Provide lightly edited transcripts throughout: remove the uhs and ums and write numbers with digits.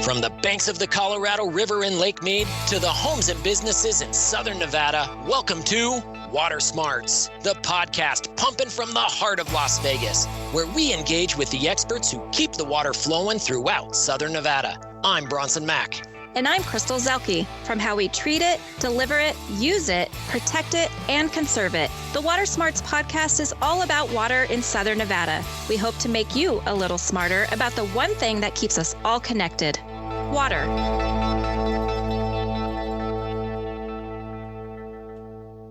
From the banks of the Colorado River in Lake Mead to the homes and businesses in Southern Nevada, welcome to Water Smarts, the podcast pumping from the heart of Las Vegas, where we engage with the experts who keep the water flowing throughout Southern Nevada. I'm Bronson Mack. And I'm Zuelke. From how we treat it, deliver it, use it, protect it, and conserve it, the Water Smarts podcast is all about water in Southern Nevada. We hope to make you a little smarter about the one thing that keeps us all connected: water.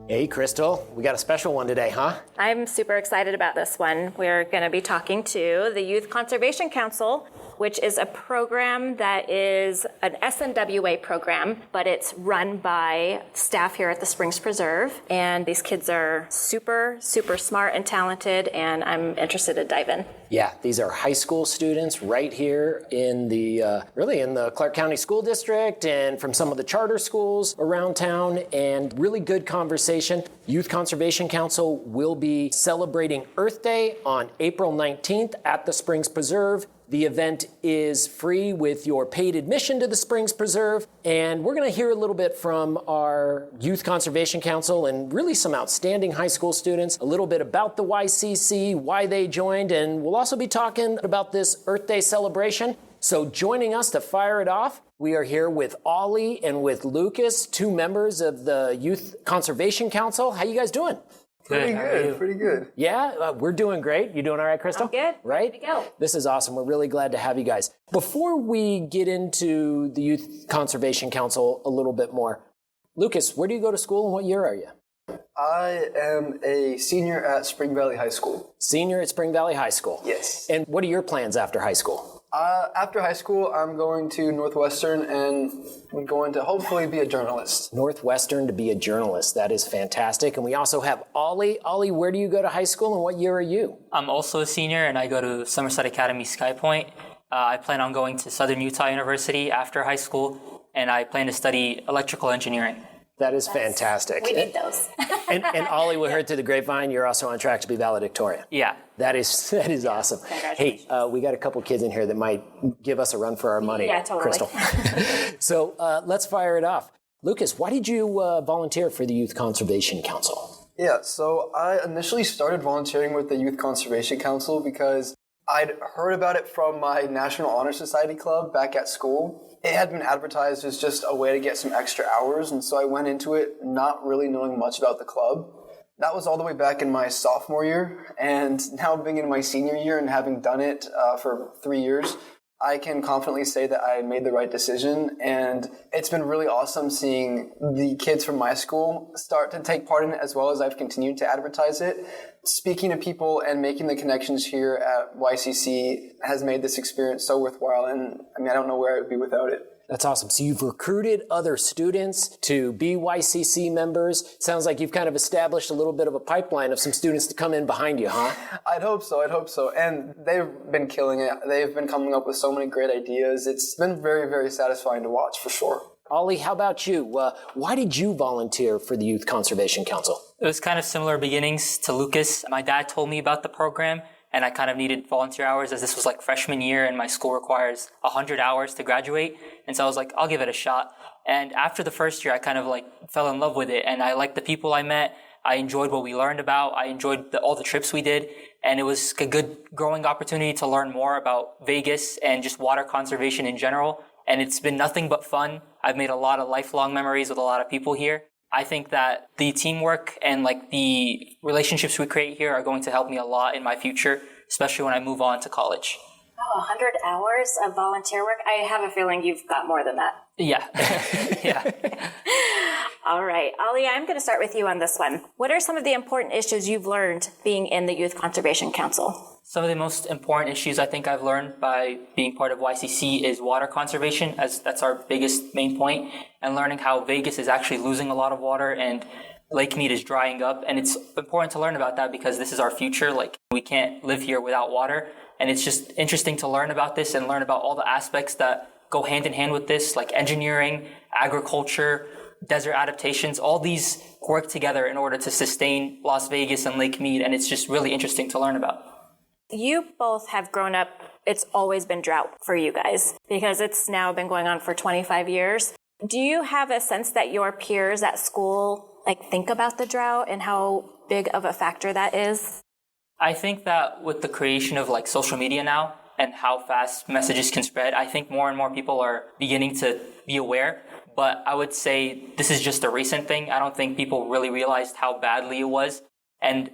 Hey, Crystal, we got a special one today, huh? I'm super excited about this one. We're going to be talking to the Youth Conservation Council, which is a program that is an SNWA program, but it's run by staff here at the Springs Preserve. And these kids are super, super smart and talented, and I'm interested to dive in. Yeah, these are high school students right here in the, really in the Clark County School District and from some of the charter schools around town, and really good conversation. Youth Conservation Council will be celebrating Earth Day on April 19th at the Springs Preserve. The event is free with your paid admission to the Springs Preserve, and we're going to hear a little bit from our Youth Conservation Council and really some outstanding high school students, a little bit about the YCC, why they joined, and we'll also be talking about this Earth Day celebration. So joining us to fire it off, we are here with Ollie and with Lucas, two members of the Youth Conservation Council. How you guys doing? Pretty good. Yeah, we're doing great. You doing all right, Crystal? I'm good. Right? Ready to go. This is awesome. We're really glad to have you guys. Before we get into the Youth Conservation Council a little bit more, Lucas, where do you go to school and what year are you? I am a senior at Spring Valley High School. Senior at Spring Valley High School. Yes. And what are your plans after high school? After high school, I'm going to Northwestern and I'm going to hopefully be a journalist. Northwestern to be a journalist. That is fantastic. And we also have Ollie. Ollie, where do you go to high school and what year are you? I'm also a senior and I go to Somerset Academy Sky Point. I plan on going to Southern Utah University after high school, and I plan to study electrical engineering. That is fantastic. We need those. and Ollie, we heard through the grapevine, you're also on track to be valedictorian. Yeah. That is awesome. Hey, we got a couple kids in here that might give us a run for our money, Yeah, totally. Crystal. So let's fire it off. Lucas, why did you volunteer for the Youth Conservation Council? Yeah, so I initially started volunteering with the Youth Conservation Council because I'd heard about it from my National Honor Society club back at school. It had been advertised as just a way to get some extra hours, and so I went into it not really knowing much about the club. That was all the way back in my sophomore year, and now being in my senior year and having done it for 3 years, I can confidently say that I made the right decision, and it's been really awesome seeing the kids from my school start to take part in it as well as I've continued to advertise it. Speaking to people and making the connections here at YCC has made this experience so worthwhile, and I mean, I don't know where I would be without it. That's awesome. So you've recruited other students to be YCC members. Sounds like you've kind of established a little bit of a pipeline of some students to come in behind you, huh? I'd hope so. And they've been killing it. They've been coming up with so many great ideas. It's been very, very satisfying to watch, for sure. Ollie, how about you? Why did you volunteer for the Youth Conservation Council? It was kind of similar beginnings to Lucas. My dad told me about the program, and I kind of needed volunteer hours as this was like freshman year and my school requires 100 hours to graduate. And so I was like, I'll give it a shot. And after the first year, I kind of like fell in love with it. And I liked the people I met. I enjoyed what we learned about. I enjoyed all the trips we did. And it was a good growing opportunity to learn more about Vegas and just water conservation in general. And it's been nothing but fun. I've made a lot of lifelong memories with a lot of people here. I think that the teamwork and like the relationships we create here are going to help me a lot in my future, especially when I move on to college. Oh, 100 hours of volunteer work? I have a feeling you've got more than that. Yeah. Yeah. All right. Ollie, I'm going to start with you on this one. What are some of the important issues you've learned being in the Youth Conservation Council? Some of the most important issues I think I've learned by being part of YCC is water conservation, as that's our biggest main point, and learning how Vegas is actually losing a lot of water and Lake Mead is drying up. And it's important to learn about that because this is our future. Like, we can't live here without water. And it's just interesting to learn about this and learn about all the aspects that go hand in hand with this, like engineering, agriculture, desert adaptations. All these work together in order to sustain Las Vegas and Lake Mead. And it's just really interesting to learn about. You both have grown up, it's always been drought for you guys because it's now been going on for 25 years. Do you have a sense that your peers at school think about the drought and how big of a factor that is? I think that with the creation of social media now and how fast messages can spread, I think more and more people are beginning to be aware. But I would say this is just a recent thing. I don't think people really realized how badly it was. And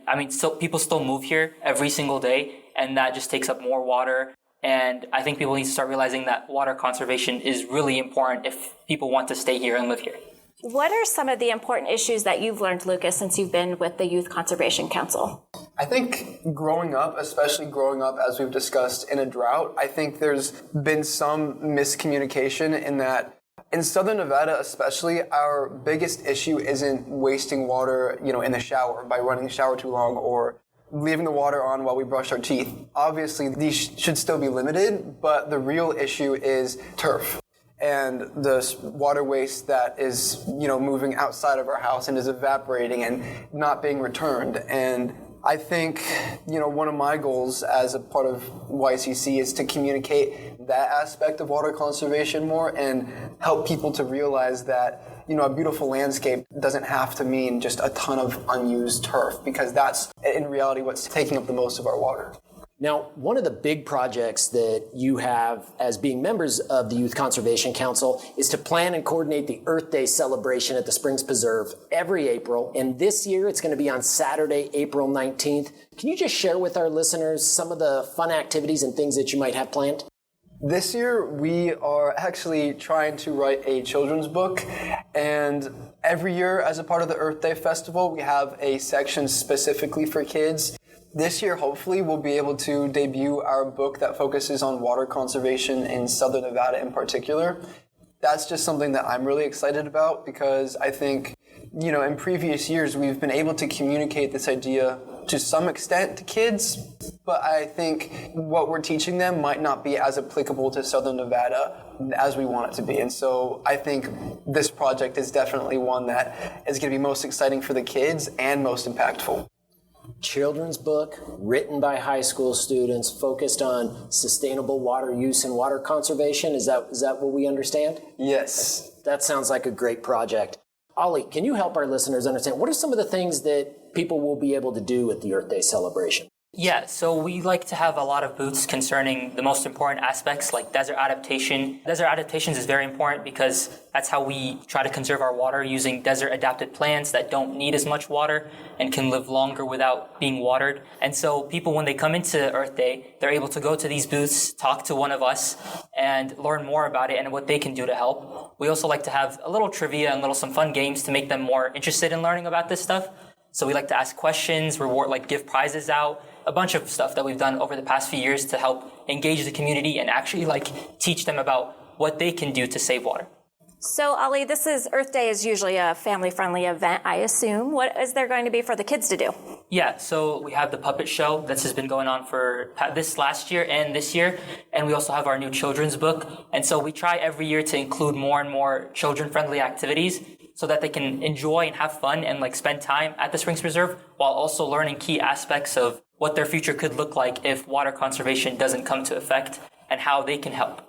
people still move here every single day, and that just takes up more water. And I think people need to start realizing that water conservation is really important if people want to stay here and live here. What are some of the important issues that you've learned, Lucas, since you've been with the Youth Conservation Council? I think growing up, especially growing up as we've discussed in a drought, I think there's been some miscommunication in that in Southern Nevada especially, our biggest issue isn't wasting water, in the shower by running the shower too long or leaving the water on while we brush our teeth. Obviously, these should still be limited, but the real issue is turf and the water waste that is, moving outside of our house and is evaporating and not being returned. And I think, one of my goals as a part of YCC is to communicate that aspect of water conservation more and help people to realize that, a beautiful landscape doesn't have to mean just a ton of unused turf, because that's in reality what's taking up the most of our water. Now, one of the big projects that you have as being members of the Youth Conservation Council is to plan and coordinate the Earth Day celebration at the Springs Preserve every April. And this year, it's going to be on Saturday, April 19th. Can you just share with our listeners some of the fun activities and things that you might have planned? This year, we are actually trying to write a children's book. And every year, as a part of the Earth Day Festival, we have a section specifically for kids. This year, hopefully, we'll be able to debut our book that focuses on water conservation in Southern Nevada in particular. That's just something that I'm really excited about because I think, in previous years, we've been able to communicate this idea to some extent to kids, but I think what we're teaching them might not be as applicable to Southern Nevada as we want it to be. And so I think this project is definitely one that is going to be most exciting for the kids and most impactful. Children's book written by high school students focused on sustainable water use and water conservation. Is that what we understand? Yes. That sounds like a great project. Ollie, can you help our listeners understand what are some of the things that people will be able to do at the Earth Day celebration? Yeah, so we like to have a lot of booths concerning the most important aspects like desert adaptation. Desert adaptations is very important because that's how we try to conserve our water using desert adapted plants that don't need as much water and can live longer without being watered. And so people, when they come into Earth Day, they're able to go to these booths, talk to one of us, and learn more about it and what they can do to help. We also like to have a little trivia and some fun games to make them more interested in learning about this stuff. So we like to ask questions, give prizes out, a bunch of stuff that we've done over the past few years to help engage the community and actually teach them about what they can do to save water. So, Ali, Earth Day is usually a family-friendly event, I assume. What is there going to be for the kids to do? Yeah, so we have the puppet show that has been going on for this last year and this year, and we also have our new children's book. And so we try every year to include more and more children-friendly activities so that they can enjoy and have fun and spend time at the Springs Preserve while also learning key aspects of what their future could look like if water conservation doesn't come to effect and how they can help.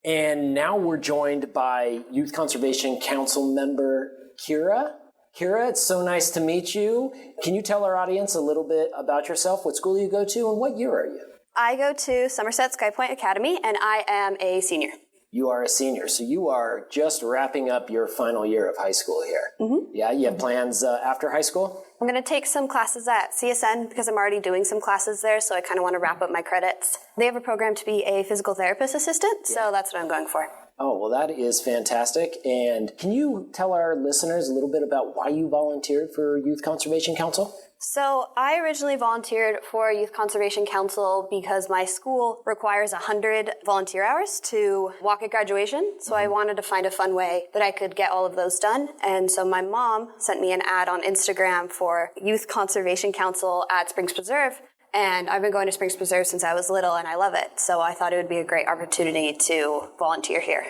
And now we're joined by Youth Conservation Council member Kira. Kira, it's so nice to meet you. Can you tell our audience a little bit about yourself, what school you go to, and what year are you? I go to Somerset Sky Point Academy, and I am a senior. You are a senior, so you are just wrapping up your final year of high school here. Mm-hmm. Yeah, you have plans after high school? I'm going to take some classes at CSN because I'm already doing some classes there, so I kind of want to wrap up my credits. They have a program to be a physical therapist assistant, so that's what I'm going for. Oh, well, that is fantastic. And can you tell our listeners a little bit about why you volunteered for Youth Conservation Council? So I originally volunteered for Youth Conservation Council because my school requires 100 volunteer hours to walk at graduation. So I wanted to find a fun way that I could get all of those done. And so my mom sent me an ad on Instagram for Youth Conservation Council at Springs Preserve. And I've been going to Springs Preserve since I was little, and I love it. So I thought it would be a great opportunity to volunteer here.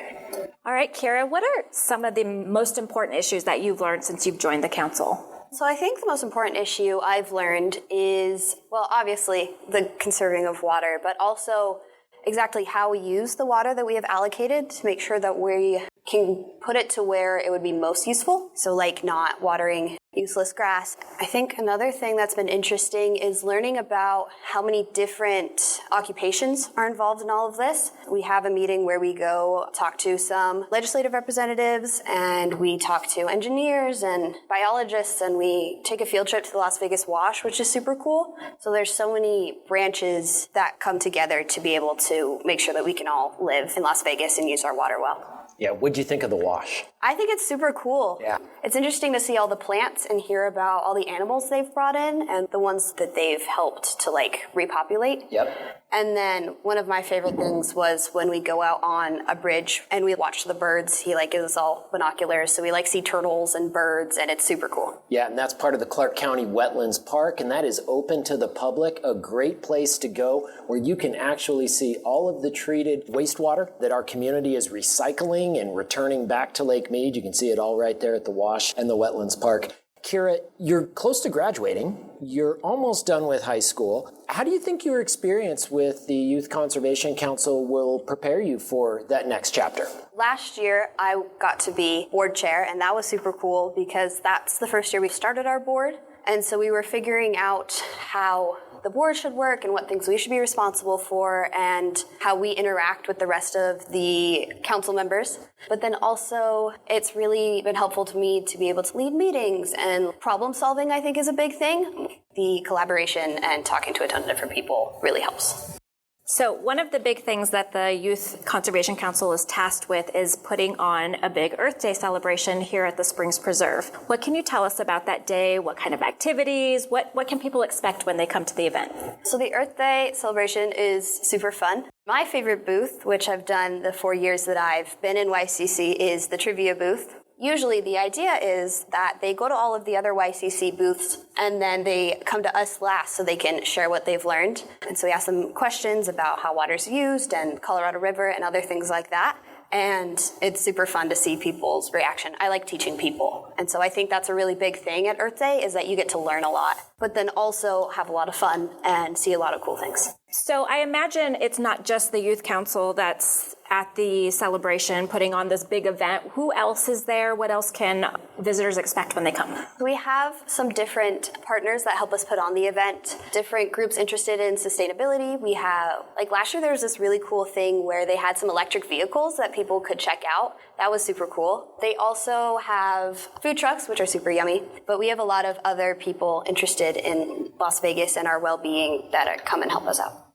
All right, Kira, what are some of the most important issues that you've learned since you've joined the council? So I think the most important issue I've learned is, well, obviously the conserving of water, but also exactly how we use the water that we have allocated to make sure that we can put it to where it would be most useful. So like not watering useless grass. I think another thing that's been interesting is learning about how many different occupations are involved in all of this. We have a meeting where we go talk to some legislative representatives and we talk to engineers and biologists and we take a field trip to the Las Vegas Wash, which is super cool. So there's so many branches that come together to be able to make sure that we can all live in Las Vegas and use our water well. Yeah, what'd you think of the wash? I think it's super cool. Yeah. It's interesting to see all the plants and hear about all the animals they've brought in and the ones that they've helped to repopulate. Yep. And then one of my favorite things was when we go out on a bridge and we watch the birds. He gives us all binoculars, so we see turtles and birds, and it's super cool. Yeah, and that's part of the Clark County Wetlands Park, and that is open to the public, a great place to go where you can actually see all of the treated wastewater that our community is recycling and returning back to Lake Mead. You can see it all right there at the Wash and the Wetlands Park. Kira, you're close to graduating. You're almost done with high school. How do you think your experience with the Youth Conservation Council will prepare you for that next chapter? Last year, I got to be board chair, and that was super cool because that's the first year we started our board. And so we were figuring out how the board should work and what things we should be responsible for and how we interact with the rest of the council members. But then also, it's really been helpful to me to be able to lead meetings, and problem solving, I think, is a big thing. The collaboration and talking to a ton of different people really helps. So one of the big things that the Youth Conservation Council is tasked with is putting on a big Earth Day celebration here at the Springs Preserve. What can you tell us about that day? What kind of activities? What can people expect when they come to the event? So the Earth Day celebration is super fun. My favorite booth, which I've done the 4 years that I've been in YCC, is the trivia booth. Usually the idea is that they go to all of the other YCC booths and then they come to us last so they can share what they've learned. And so we ask them questions about how water's used and Colorado River and other things like that. And it's super fun to see people's reaction. I like teaching people. And so I think that's a really big thing at Earth Day is that you get to learn a lot, but then also have a lot of fun and see a lot of cool things. So I imagine it's not just the Youth Council that's at the celebration putting on this big event. Who else is there? What else can visitors expect when they come? We have some different partners that help us put on the event, different groups interested in sustainability. We have, last year there was this really cool thing where they had some electric vehicles that people could check out. That was super cool. They also have food trucks, which are super yummy, but we have a lot of other people interested in Las Vegas and our well-being that come and help us out.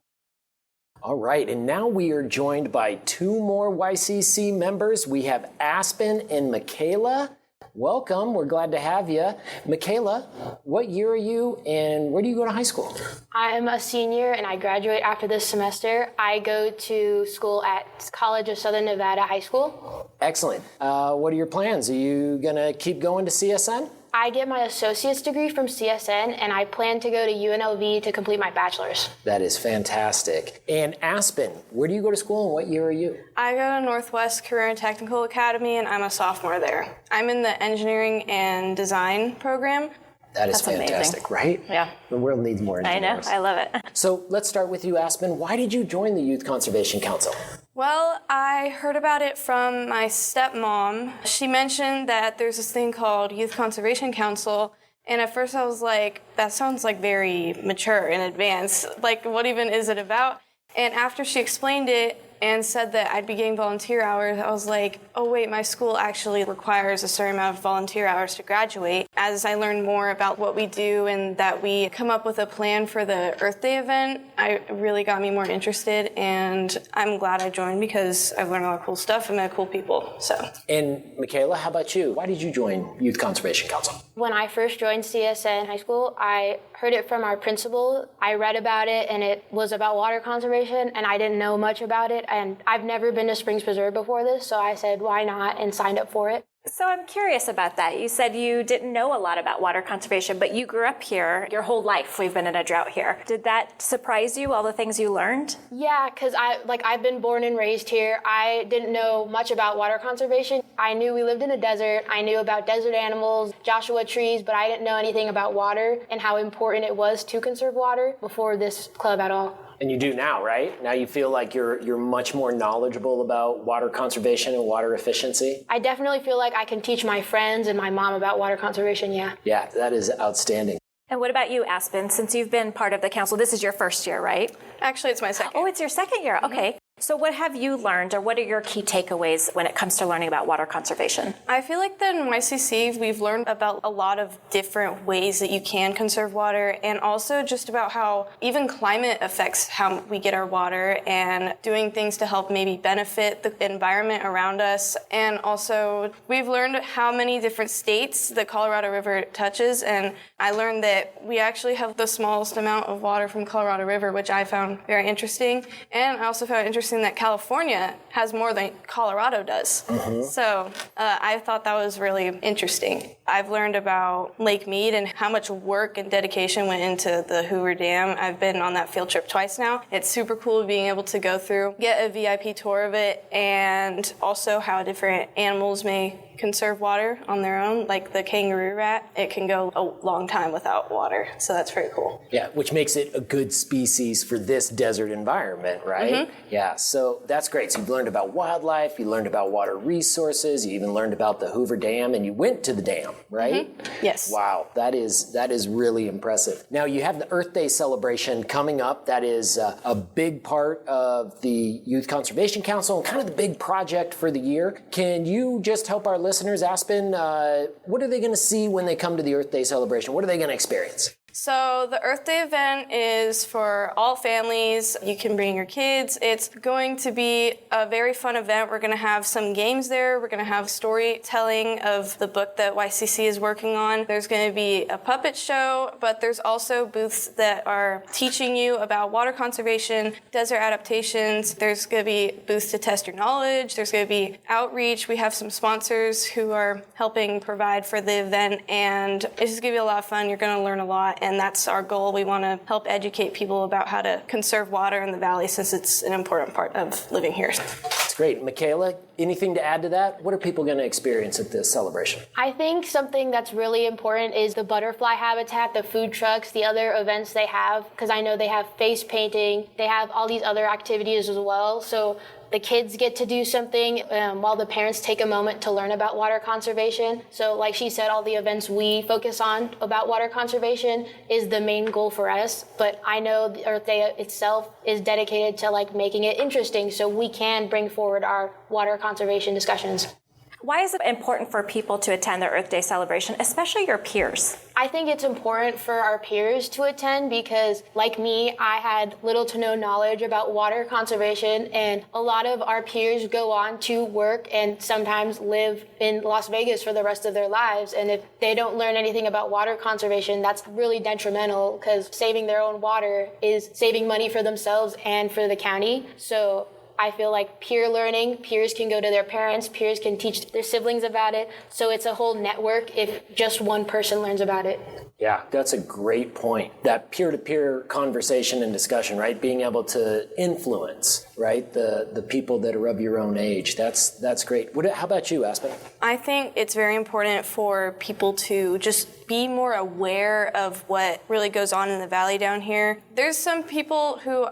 All right, and now we are joined by two more YCC members. We have Aspen and Michaela. Welcome, we're glad to have you. Michaela, what year are you and where do you go to high school? I'm a senior and I graduate after this semester. I go to school at College of Southern Nevada High School. Excellent. What are your plans? Are you going to keep going to CSN? I get my associate's degree from CSN, and I plan to go to UNLV to complete my bachelor's. That is fantastic. And Aspen, where do you go to school and what year are you? I go to Northwest Career and Technical Academy, and I'm a sophomore there. I'm in the engineering and design program. That's amazing. fantastic, right? Yeah. The world needs more engineers. I know, I love it. So let's start with you, Aspen. Why did you join the Youth Conservation Council? Well, I heard about it from my stepmom. She mentioned that there's this thing called Youth Conservation Council, and at first I was like, that sounds very mature and advanced. What even is it about? And after she explained it and said that I'd be getting volunteer hours, I was like, oh wait, my school actually requires a certain amount of volunteer hours to graduate. As I learned more about what we do and that we come up with a plan for the Earth Day event, it really got me more interested, and I'm glad I joined because I've learned a lot of cool stuff and met cool people. And Michaela, how about you? Why did you join Youth Conservation Council? When I first joined CSN High School, I heard it from our principal. I read about it, and it was about water conservation, and I didn't know much about it. And I've never been to Springs Preserve before this, so I said, why not, and signed up for it. So I'm curious about that. You said you didn't know a lot about water conservation, but you grew up here your whole life. We've been in a drought here. Did that surprise you, all the things you learned? Yeah, because I've been born and raised here. I didn't know much about water conservation. I knew we lived in a desert. I knew about desert animals, Joshua trees, but I didn't know anything about water and how important it was to conserve water before this club at all. And you do now, right? Now you feel like you're much more knowledgeable about water conservation and water efficiency? I definitely feel like I can teach my friends and my mom about water conservation, yeah. Yeah, that is outstanding. And what about you, Aspen? Since you've been part of the council, this is your first year, right? Actually, it's my second. Oh, it's your second year. Okay. So what have you learned, or what are your key takeaways when it comes to learning about water conservation? I feel like that in YCC, we've learned about a lot of different ways that you can conserve water, and also just about how even climate affects how we get our water, and doing things to help maybe benefit the environment around us. And also, we've learned how many different states the Colorado River touches, and I learned that we actually have the smallest amount of water from Colorado River, which I found very interesting. And I also found interesting that California has more than Colorado does. So I thought that was really interesting. I've learned about Lake Mead and how much work and dedication went into the Hoover Dam. I've been on that field trip twice now. It's super cool being able to go through, get a VIP tour of it, and also how different animals may conserve water on their own, like the kangaroo rat. It can go a long time without water, so that's very cool. Yeah, which makes it a good species for this desert environment, right? Yeah, so that's great. So you've learned about wildlife, you learned about water resources, you even learned about the Hoover Dam, and you went to the dam, right? Yes. Wow, that is really impressive. Now you have the Earth Day celebration coming up. That is a big part of the Youth Conservation Council and kind of the big project for the year. Can you just help our listeners, Aspen, what are they going to see when they come to the Earth Day celebration? What are they going to experience? So the Earth Day event is for all families. You can bring your kids. It's going to be a very fun event. We're going to have some games there. We're going to have storytelling of the book that YCC is working on. There's going to be a puppet show, but there's also booths that are teaching you about water conservation, desert adaptations. There's going to be booths to test your knowledge. There's going to be outreach. We have some sponsors who are helping provide for the event, and it's just going to be a lot of fun. You're going to learn a lot. And that's our goal. We want to help educate people about how to conserve water in the valley, since it's an important part of living here. That's great. Michaela, anything to add to that? What are people going to experience at this celebration? I think something that's really important is the butterfly habitat, the food trucks, the other events they have, because I know they have face painting, they have all these other activities as well. So the kids get to do something while the parents take a moment to learn about water conservation. So like she said, all the events we focus on about water conservation is the main goal for us. But I know the Earth Day itself is dedicated to like making it interesting so we can bring forward our water conservation discussions. Why is it important for people to attend the Earth Day celebration, especially your peers? I think it's important for our peers to attend because, like me, I had little to no knowledge about water conservation, and a lot of our peers go on to work and sometimes live in Las Vegas for the rest of their lives. And if they don't learn anything about water conservation, that's really detrimental because saving their own water is saving money for themselves and for the county. So I feel like peer learning, peers can go to their parents, peers can teach their siblings about it. So it's a whole network if just one person learns about it. Yeah, that's a great point. That peer-to-peer conversation and discussion, right? Being able to influence, right, the people that are of your own age. That's great. How about you, Aspen? I think it's very important for people to just be more aware of what really goes on in the valley down here. There's some people who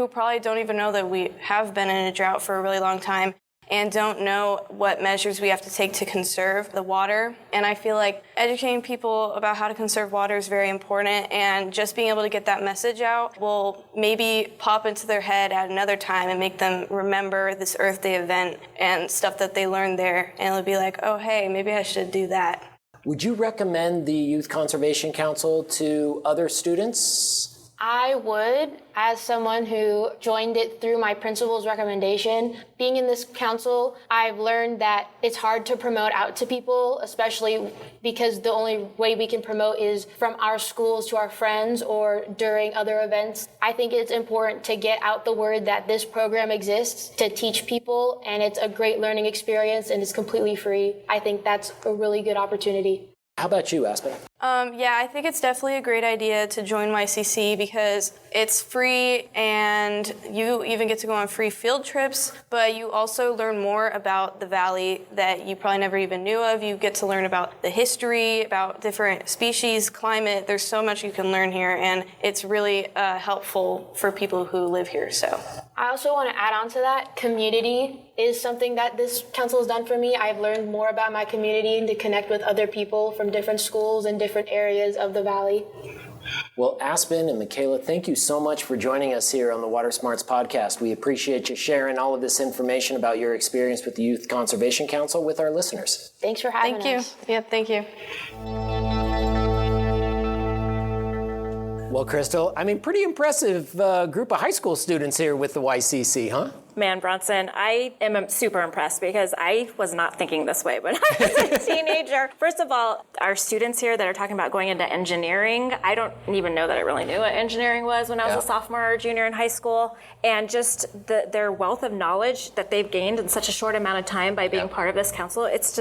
probably don't even know that we have been in a drought for a really long time and don't know what measures we have to take to conserve the water. And I feel like educating people about how to conserve water is very important, and just being able to get that message out will maybe pop into their head at another time and make them remember this Earth Day event and stuff that they learned there. And it'll be like, oh, hey, maybe I should do that. Would you recommend the Youth Conservation Council to other students? I would, as someone who joined it through my principal's recommendation. Being in this council, I've learned that it's hard to promote out to people, especially because the only way we can promote is from our schools to our friends or during other events. I think it's important to get out the word that this program exists to teach people, and it's a great learning experience and it's completely free. I think that's a really good opportunity. How about you, Aspen? Yeah, I think it's definitely a great idea to join YCC because it's free and you even get to go on free field trips, but you also learn more about the valley that you probably never even knew of. You get to learn about the history, about different species, climate. There's so much you can learn here, and it's really helpful for people who live here. So I also want to add on to that, community is something that this council has done for me. I've learned more about my community and to connect with other people from different schools and different areas of the valley. Well, Aspen and Michaela, thank you so much for joining us here on the Water Smarts podcast. We appreciate you sharing all of this information about your experience with the Youth Conservation Council with our listeners. Thanks for having us. Thank you. Yeah, thank you. Well, Crystal, pretty impressive group of high school students here with the YCC, huh? Man, Bronson, I am super impressed because I was not thinking this way when I was a teenager. First of all, our students here that are talking about going into engineering, I don't even know that I really knew what engineering was when I was a sophomore or junior in high school. And just their wealth of knowledge that they've gained in such a short amount of time by being part of this council, it's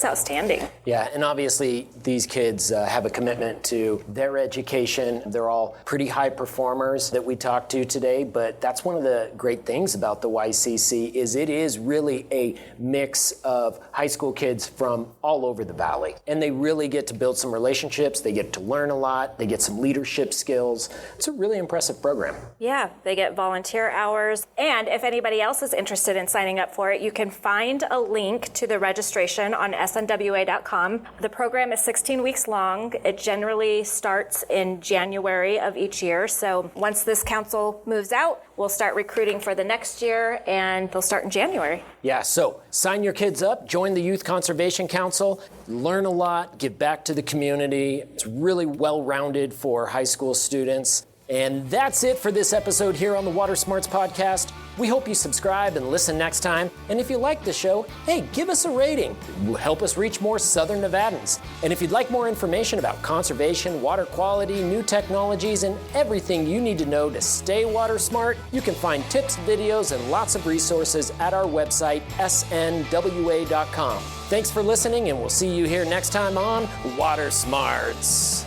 outstanding. Yeah, and obviously these kids have a commitment to their education. They're all pretty high performers that we talked to today, but that's one of the great things about the YCC is it is really a mix of high school kids from all over the valley. And they really get to build some relationships. They get to learn a lot. They get some leadership skills. It's a really impressive program. Yeah, they get volunteer hours. And if anybody else is interested in signing up for it, you can find a link to the registration on SNWA.com. The program is 16 weeks long. It generally starts in January of each year. So once this council moves out, we'll start recruiting for the next year, and they'll start in January. Yeah, so sign your kids up, join the Youth Conservation Council, learn a lot, give back to the community. It's really well-rounded for high school students. And that's it for this episode here on the Water Smarts podcast. We hope you subscribe and listen next time. And if you like the show, hey, give us a rating. It will help us reach more Southern Nevadans. And if you'd like more information about conservation, water quality, new technologies, and everything you need to know to stay water smart, you can find tips, videos, and lots of resources at our website, SNWA.com. Thanks for listening, and we'll see you here next time on Water Smarts.